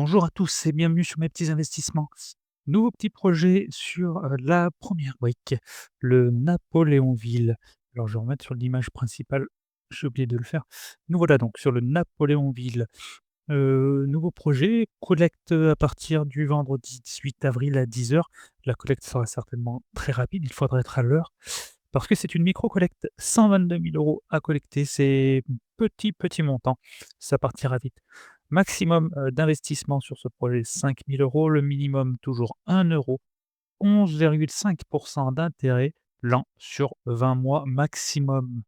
Bonjour à tous et bienvenue sur mes petits investissements. Nouveau petit projet sur la première brique, le Napoléonville. Alors je vais remettre sur l'image principale, j'ai oublié de le faire. Nous voilà donc sur le Napoléonville. Nouveau projet, collecte à partir du vendredi 18 avril à 10 heures. La collecte sera certainement très rapide, il faudra être à l'heure parce que c'est une micro-collecte. 122 000 € à collecter, c'est petit montant, ça partira vite. Maximum, d'investissement sur ce projet 5 000 €, le minimum toujours 1 €, 11,5 d'intérêt, l'an sur 20 mois maximum.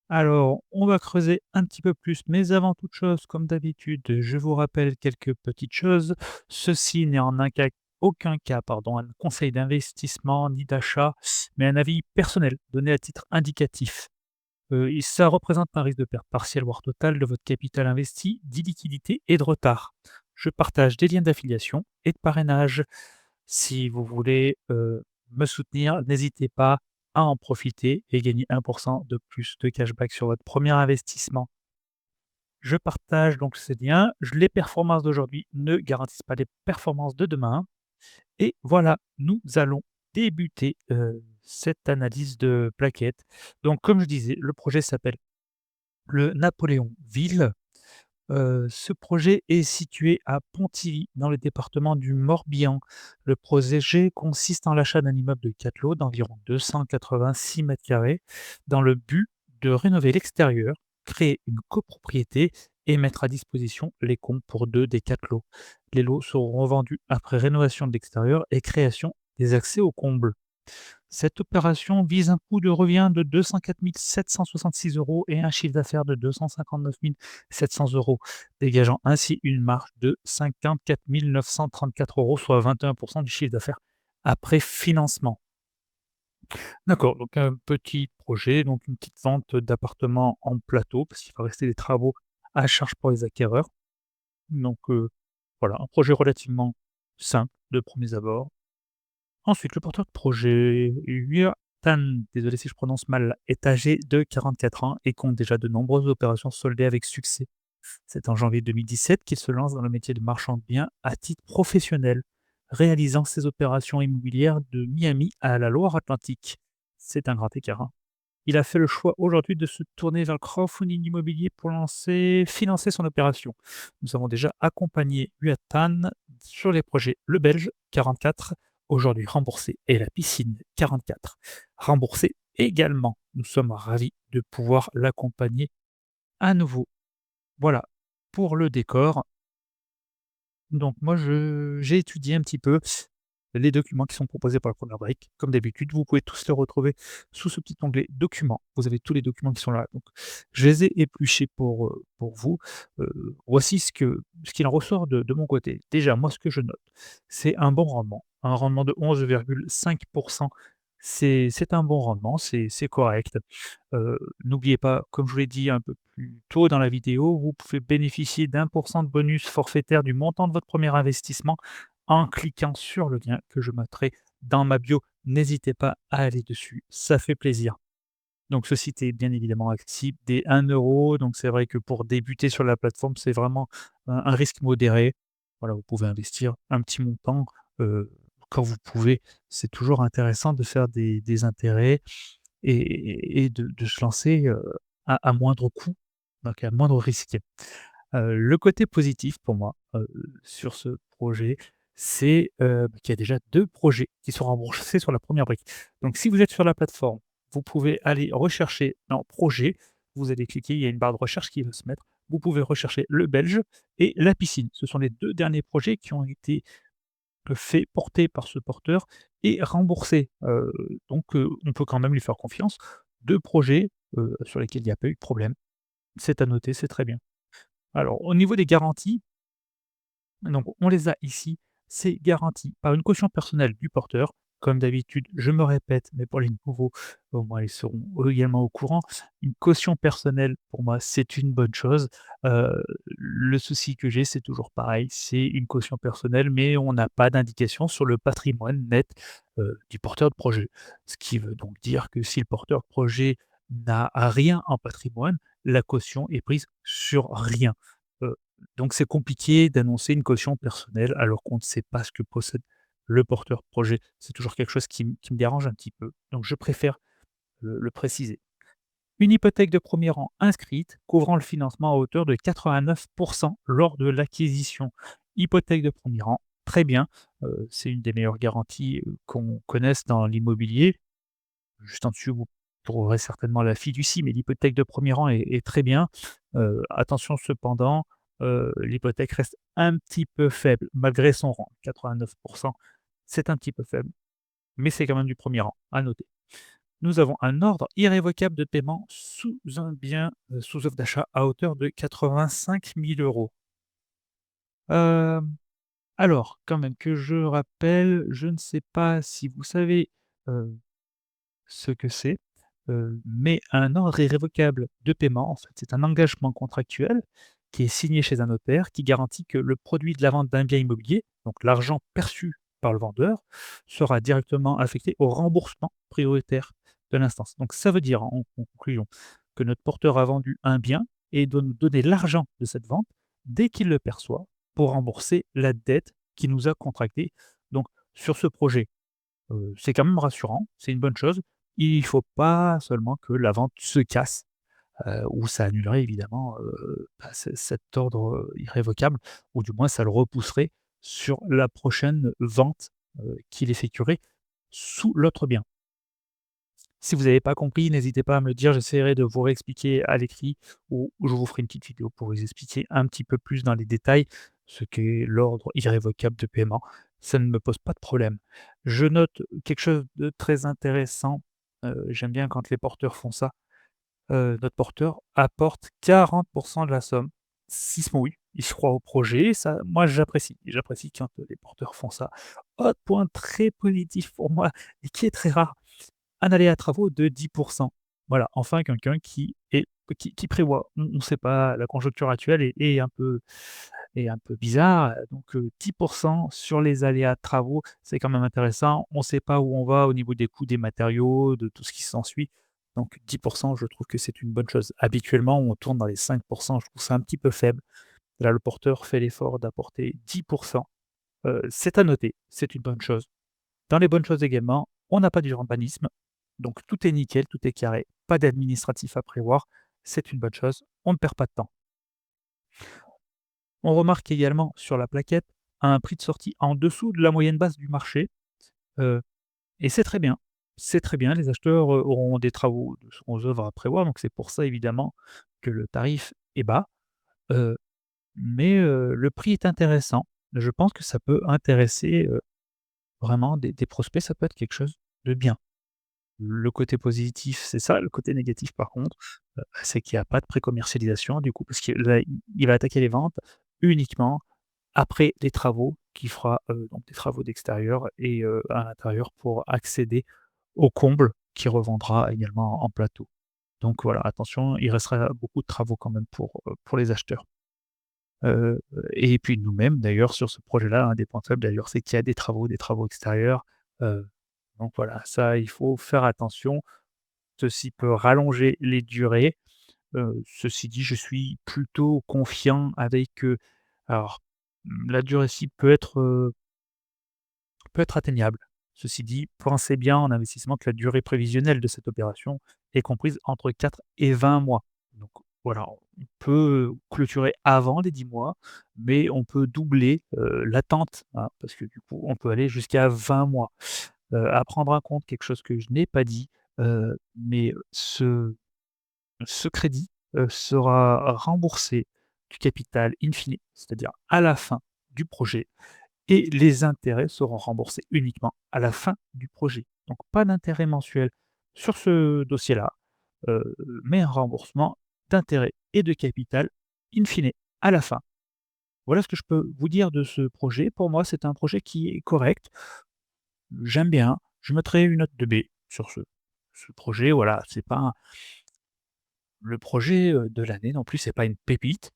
Alors, on va creuser un petit peu plus, mais avant toute chose, comme d'habitude, je vous rappelle quelques petites choses. Ceci n'est en aucun cas, pardon, un conseil d'investissement ni d'achat, mais un avis personnel donné à titre indicatif. Et ça représente un risque de perte partielle voire totale de votre capital investi, d'illiquidité et de retard. Je partage des liens d'affiliation et de parrainage. Si vous voulez, me soutenir, n'hésitez pas à en profiter et gagner 1 de plus de cashback sur votre premier investissement. Je partage donc ces liens. Les performances d'aujourd'hui ne garantissent pas les performances de demain. Et voilà, nous allons débuter, cette analyse de plaquettes. Donc comme je disais, le projet s'appelle le Napoléonville. Ce projet est situé à Pontivy, dans le département du Morbihan. Le projet consiste en l'achat d'un immeuble de 4 lots d'environ 286 carrés, dans le but de rénover l'extérieur, créer une copropriété et mettre à disposition les comptes pour 2 des 4 lots. Les lots seront revendus après rénovation de l'extérieur et création des accès aux combles. Cette opération vise un coût de revient de 204 766 € et un chiffre d'affaires de 259 700 €, dégageant ainsi une marge de 54 934 €, soit 21 du chiffre d'affaires après financement. D'accord, donc un petit projet, donc une petite vente d'appartements en plateau, parce qu'il va rester des travaux à charge pour les acquéreurs. Donc voilà, un projet relativement simple de premiers abords. Ensuite, le porteur de projet, Yuatan, désolé si je prononce mal, est âgé de 44 ans et compte déjà de nombreuses opérations soldées avec succès. C'est en janvier 2017 qu'il se lance dans le métier de marchand de biens à titre professionnel, réalisant ses opérations immobilières de Miami à la Loire-Atlantique. C'est un grand écart, hein. Il a fait le choix aujourd'hui de se tourner vers le crowdfunding immobilier pour financer son opération. Nous avons déjà accompagné Yuatan sur les projets Le Belge 44, aujourd'hui remboursé, et La Piscine 44, remboursé également. Nous sommes ravis de pouvoir l'accompagner à nouveau. Voilà pour le décor. Donc moi, j'ai étudié un petit peu les documents qui sont proposés par la première brique. Comme d'habitude, vous pouvez tous les retrouver sous ce petit onglet documents. Vous avez tous les documents qui sont là. Donc, je les ai épluchés pour vous. Voici ce qu'il en ressort de mon côté. Déjà, moi, ce que je note, c'est un rendement de 11,5. C'est un bon rendement, c'est correct. N'oubliez pas, comme je vous l'ai dit un peu plus tôt dans la vidéo, vous pouvez bénéficier d'1 de bonus forfaitaire du montant de votre premier investissement en cliquant sur le lien que je mettrai dans ma bio. N'hésitez pas à aller dessus, ça fait plaisir. Donc ce site est bien évidemment accessible dès 1 €, donc c'est vrai que pour débuter sur la plateforme, c'est vraiment un risque modéré. Voilà, vous pouvez investir un petit montant, heu, quand vous pouvez. C'est toujours intéressant de faire des intérêts et de se lancer, à moindre coût, donc à moindre risque. Le côté positif pour moi, sur ce projet, c'est, qu'il y a déjà 2 projets qui sont remboursés sur la première brique. Donc si vous êtes sur la plateforme, vous pouvez aller rechercher dans projet, vous allez cliquer, il y a une barre de recherche qui va se mettre. Vous pouvez rechercher Le Belge et La Piscine. Ce sont les 2 derniers projets qui ont été, faits, portés par ce porteur et remboursés. Donc on peut quand même lui faire confiance. 2 projets, sur lesquels il n'y a pas eu de problème. C'est à noter, c'est très bien. Alors au niveau des garanties, donc on les a ici, c'est garanti par une caution personnelle du porteur. Comme d'habitude, je me répète, mais pour les nouveaux, au moins ils seront eux également au courant. Une caution personnelle, pour moi, c'est une bonne chose. Le souci que j'ai, c'est toujours pareil, c'est une caution personnelle, mais on n'a pas d'indication sur le patrimoine net, du porteur de projet. Ce qui veut donc dire que si le porteur de projet n'a rien en patrimoine, la caution est prise sur rien. Donc c'est compliqué d'annoncer une caution personnelle alors qu'on ne sait pas ce que possède le porteur projet. C'est toujours quelque chose qui me dérange un petit peu, donc je préfère le préciser. Une hypothèque de premier rang inscrite, couvrant le financement à hauteur de 89 lors de l'acquisition. Hypothèque de premier rang, très bien, c'est une des meilleures garanties, qu'on connaisse dans l'immobilier. Juste en dessus, vous trouverez certainement la fiducie, mais l'hypothèque de premier rang est très bien. Attention cependant, l'hypothèque reste un petit peu faible malgré son rang. 89, c'est un petit peu faible, mais c'est quand même du premier rang, à noter. Nous avons un ordre irrévocable de paiement sous un bien, sous offre d'achat à hauteur de 85 000 €. Hem, alors quand même que je rappelle, je ne sais pas si vous savez, heu, ce que c'est, mais un ordre irrévocable de paiement, en fait, c'est un engagement contractuel qui est signé chez un notaire, qui garantit que le produit de la vente d'un bien immobilier, donc l'argent perçu par le vendeur, sera directement affecté au remboursement prioritaire de l'instance. Donc ça veut dire en conclusion que notre porteur a vendu un bien et doit nous donner l'argent de cette vente dès qu'il le perçoit pour rembourser la dette qu'il nous a contractée. Donc sur ce projet, c'est quand même rassurant, c'est une bonne chose. Il faut pas seulement que la vente se casse, ou ça annulerait évidemment, bah, cet ordre, irrévocable, ou du moins ça le repousserait sur la prochaine vente, qu'il effectuerait sous l'autre bien. Si vous n'avez pas compris, n'hésitez pas à me le dire, j'essaierai de vous réexpliquer à l'écrit ou je vous ferai une petite vidéo pour vous expliquer un petit peu plus dans les détails ce qu'est l'ordre irrévocable de paiement. Ça ne me pose pas de problème. Je note quelque chose de très intéressant, j'aime bien quand les porteurs font ça. Notre porteur apporte 40 de la somme, s'il se mouille, il se croit au projet, ça moi j'apprécie quand, les porteurs font ça. Autre point très positif pour moi et qui est très rare, un aléa travaux de 10. Voilà, enfin quelqu'un qui prévoit. On ne sait pas, la conjoncture actuelle est un peu bizarre, donc 10 sur les aléas de travaux, c'est quand même intéressant. On ne sait pas où on va au niveau des coûts des matériaux, de tout ce qui s'ensuit, donc 10 je trouve que c'est une bonne chose. Habituellement, on tourne dans les 5, je trouve ça un petit peu faible. Là, le porteur fait l'effort d'apporter 10. C'est à noter, c'est une bonne chose. Dans les bonnes choses également, on n'a pas d'urbanisme, donc tout est nickel, tout est carré, pas d'administratif à prévoir, c'est une bonne chose, on ne perd pas de temps. On remarque également sur la plaquette un prix de sortie en dessous de la moyenne basse du marché, heu et c'est très bien. C'est très bien, les acheteurs, auront des travaux de secondes œuvres à prévoir, donc c'est pour ça évidemment que le tarif est bas, heu, mais le prix est intéressant. Je pense que ça peut intéresser, vraiment des prospects, ça peut être quelque chose de bien. Le côté positif, c'est ça. Le côté négatif, par contre, c'est qu'il y a pas de pré-commercialisation du coup, parce que là, il va attaquer les ventes uniquement après les travaux qu'il fera, donc des travaux d'extérieur et à l'intérieur pour accéder au comble qu'il revendra également en plateau. Donc voilà, attention, il restera beaucoup de travaux quand même pour les acheteurs. Heu et puis nous-mêmes d'ailleurs sur ce projet-là, indépendable d'ailleurs, c'est qu'il y a des travaux extérieurs, heu, donc voilà, ça il faut faire attention. Ceci peut rallonger les durées. Ceci dit, je suis plutôt confiant avec, alors, la durée cible peut être atteignable. Ceci dit, pensez bien en investissement que la durée prévisionnelle de cette opération est comprise entre 4 et 20 mois. Donc voilà, on peut clôturer avant les 10 mois, mais on peut doubler, l'attente, hein, parce que du coup, on peut aller jusqu'à 20 mois. À prendre en compte quelque chose que je n'ai pas dit, mais ce crédit, sera remboursé du capital in fine, c'est-à-dire à la fin du projet et les intérêts seront remboursés uniquement à la fin du projet. Donc pas d'intérêt mensuel sur ce dossier-là, mais un remboursement d'intérêts et de capital in fine, à la fin. Voilà ce que je peux vous dire de ce projet. Pour moi, c'est un projet qui est correct, j'aime bien, je mettrai une note de B sur ce projet. Voilà, c'est pas le projet, de l'année non plus, c'est pas une pépite.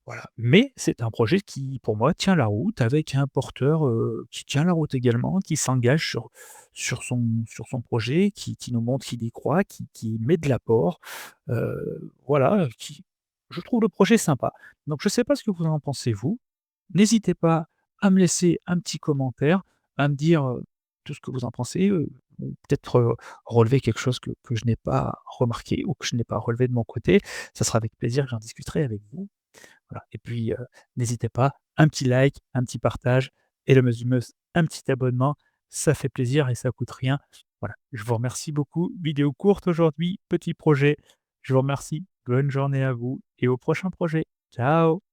Voilà, mais c'est un projet qui, pour moi, tient la route avec un porteur, qui tient la route également, qui s'engage sur son projet, qui nous montre qu'il y croit, qui met de l'apport, voilà, qui je trouve le projet sympa. Donc je ne sais pas ce que vous en pensez vous. N'hésitez pas à me laisser un petit commentaire, à me dire, tout ce que vous en pensez, ou peut-être, relever quelque chose que je n'ai pas remarqué ou que je n'ai pas relevé de mon côté. Ça sera avec plaisir que j'en discuterai avec vous. Voilà et puis, n'hésitez pas, un petit like, un petit partage et le un petit abonnement, ça fait plaisir et ça coûte rien. Voilà, je vous remercie beaucoup. Vidéo courte aujourd'hui, petit projet. Je vous remercie. Bonne journée à vous et au prochain projet. Ciao.